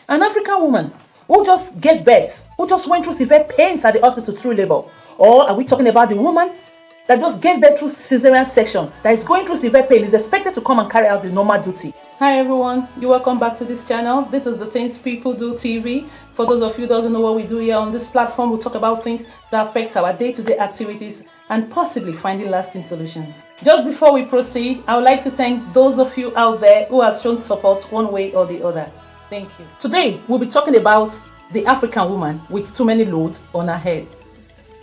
An African woman who just gave birth, who just went through severe pains at the hospital through labor? Or are we talking about the woman that just gave birth through cesarean section, that is going through severe pain, is expected to come and carry out the normal duty? Hi everyone, you're welcome back to this channel. This is the Things People Do TV. For those of you who don't know what we do here on this platform, we talk about things that affect our day-to-day activities and possibly finding lasting solutions. Just before we proceed, I would like to thank those of you out there who have shown support one way or the other. Thank you. Today, we'll be talking about the African woman with too many loads on her head.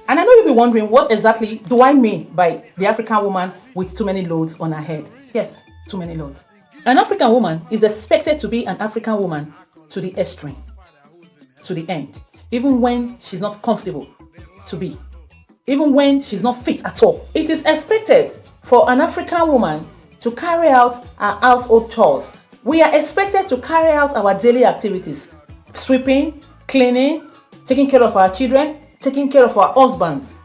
And I know you'll be wondering, what exactly do I mean by the African woman with too many loads on her head? Yes, too many loads. An African woman is expected to be an African woman to the extreme, to the end, even when she's not comfortable to be, even when she's not fit at all. It is expected for an African woman to carry out her household chores. We are expected to carry out our daily activities, sweeping, cleaning, taking care of our children, taking care of our husbands.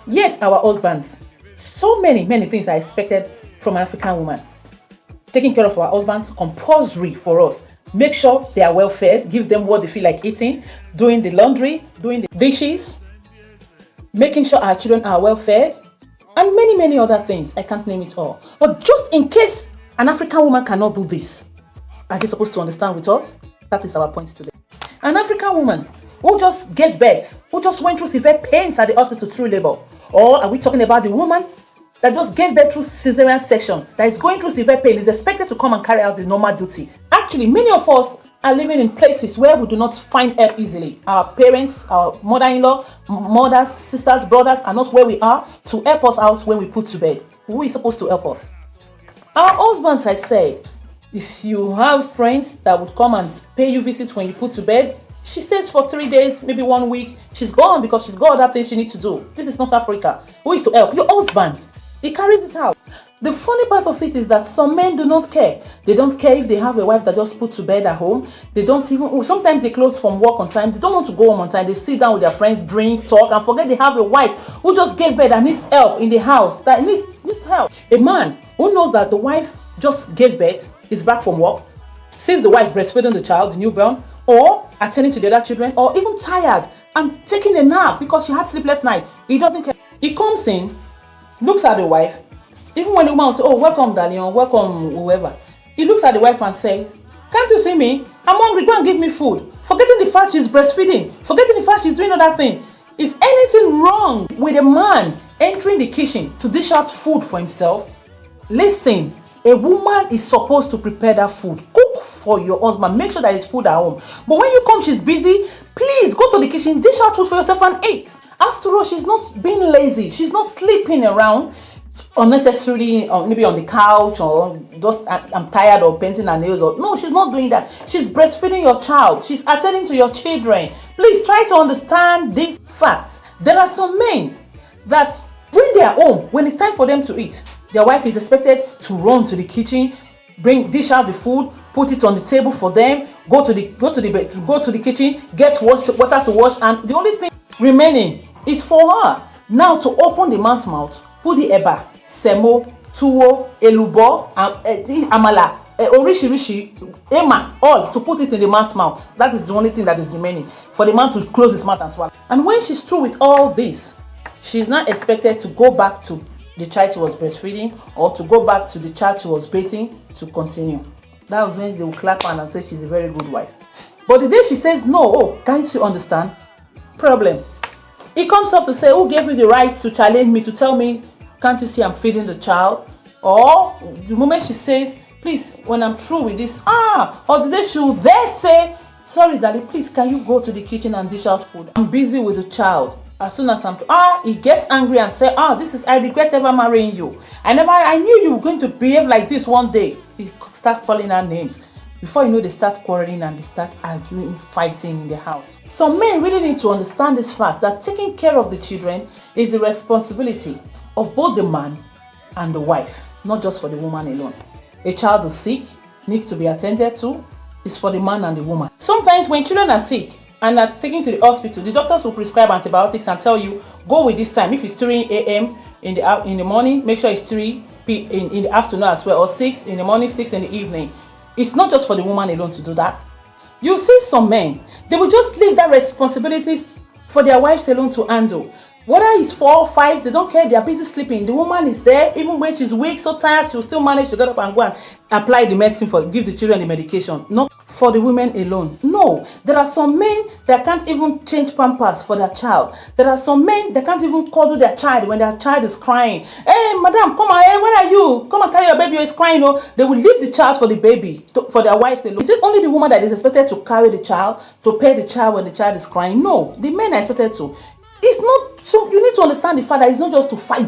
Yes, our husbands. So many things are expected from an African woman. Taking care of our husbands, compulsory for us. Make sure they are well fed, give them what they feel like eating, doing the laundry, doing the dishes, making sure our children are well fed, and many other things. I can't name it all. But just in case an African woman cannot do this, are they supposed to understand with us? That is our point today. An African woman who just gave birth, who just went through severe pains at the hospital through labor? Or are we talking about the woman that just gave birth through cesarean section, that is going through severe pain, is expected to come and carry out the normal duty? Actually, many of us are living in places where we do not find help easily. Our parents, our mother-in-law, mothers, sisters, brothers are not where we are to help us out when we put to bed. Who is supposed to help us? Our husbands, I said, if you have friends that would come and pay you visits when you put to bed, she stays for 3 days, maybe 1 week. She's gone because she's got other things she needs to do. This is not Africa. Who is to help? Your husband. He carries it out. The funny part of it is that some men do not care. They don't care if they have a wife that just put to bed at home. They don't even, sometimes they close from work on time. They don't want to go home on time. They sit down with their friends, drink, talk, and forget they have a wife who just gave birth and needs help in the house, that needs help. A man who knows that the wife just gave birth, is back from work, sees the wife breastfeeding the child, the newborn, or attending to the other children, or even tired and taking a nap because she had sleepless night. He doesn't care. He comes in, looks at the wife, even when the woman will say, "Oh, welcome, darling," or "Welcome, whoever." He looks at the wife and says, "Can't you see me? I'm hungry, go and give me food." Forgetting the fact she's breastfeeding, forgetting the fact she's doing other things. Is anything wrong with a man entering the kitchen to dish out food for himself? Listen, a woman is supposed to prepare that food. Cook for your husband. Make sure there is food at home. But when you come, she's busy. Please go to the kitchen, dish out food for yourself and eat. After all, she's not being lazy. She's not sleeping around unnecessarily, maybe on the couch, or just I'm tired of painting her nails. Or no, she's not doing that. She's breastfeeding your child. She's attending to your children. Please try to understand these facts. There are some men that when they are home, when it's time for them to eat, their wife is expected to run to the kitchen, dish out the food, put it on the table for them, go to the bedroom, go to the kitchen, get water to wash, and the only thing remaining is for her now to open the man's mouth, put the eba, semo, tuwo, elubo, amala, orishirishi, ema, all to put it in the man's mouth. That is the only thing that is remaining for the man to close his mouth and swallow. And when she's through with all this, she's not expected to go back to the child she was breastfeeding, or to go back to the child she was bathing to continue. That was when they will clap her and say she's a very good wife. But the day she says no, oh, can't you understand? Problem. He comes up to say, who gave you the right to challenge me, to tell me, can't you see I'm feeding the child? Or the moment she says, please, when I'm through with this, or the day she will there say, sorry daddy, please can you go to the kitchen and dish out food? I'm busy with the child. As soon as he gets angry and say, I regret ever marrying you. I knew you were going to behave like this one day. He starts calling her names. Before you know, they start quarreling and they start arguing, fighting in the house. Some men really need to understand this fact that taking care of the children is the responsibility of both the man and the wife, not just for the woman alone. A child is sick, needs to be attended to, it's for the man and the woman. Sometimes when children are sick and are taken to the hospital, the doctors will prescribe antibiotics and tell you, go with this time. If it's 3 a.m. in the morning, make sure it's 3 in the afternoon as well, or 6 in the morning, 6 in the evening. It's not just for the woman alone to do that. You see some men, they will just leave that responsibilities for their wives alone to handle. Whether it's 4 or 5, they don't care, they are busy sleeping. The woman is there, even when she's weak, so tired, she'll still manage to get up and go and apply the medicine for, give the children the medication. Not for the women alone. No, there are some men that can't even change pampers for their child. There are some men that can't even cuddle their child when their child is crying. Hey, madam, come on, hey, where are you? Come and carry your baby, it's crying. Oh, they will leave the child for the baby, for their wives alone. Is it only the woman that is expected to carry the child, to pay the child when the child is crying? No, the men are expected to. It's not, so you need to understand the fact that it's not just to fire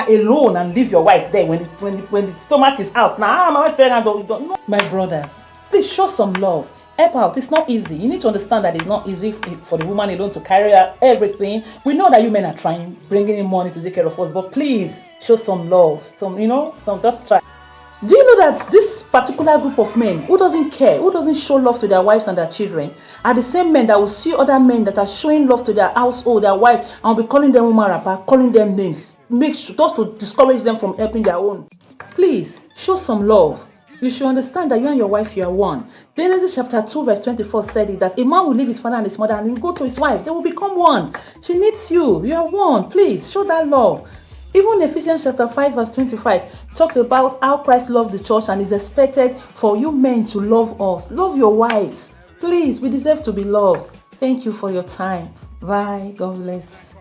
alone and leave your wife there when the stomach is out. Now, my wife don't know. My brothers, please show some love. Help out. It's not easy. You need to understand that it's not easy for the woman alone to carry out everything. We know that you men are trying, bringing in money to take care of us, but please show some love. Some just try. Do you know that this particular group of men who doesn't care, who doesn't show love to their wives and their children, are the same men that will see other men that are showing love to their household, their wife, and will be calling them woman rapper, calling them names, just to discourage them from helping their own. Please, show some love. You should understand that you and your wife, you are one. Genesis chapter 2 verse 24 said it, that a man will leave his father and his mother and will go to his wife. They will become one. She needs you. You are one. Please, show that love. Even Ephesians chapter 5 verse 25 talked about how Christ loved the church and is expected for you men to love us. Love your wives. Please, we deserve to be loved. Thank you for your time. Bye. God bless.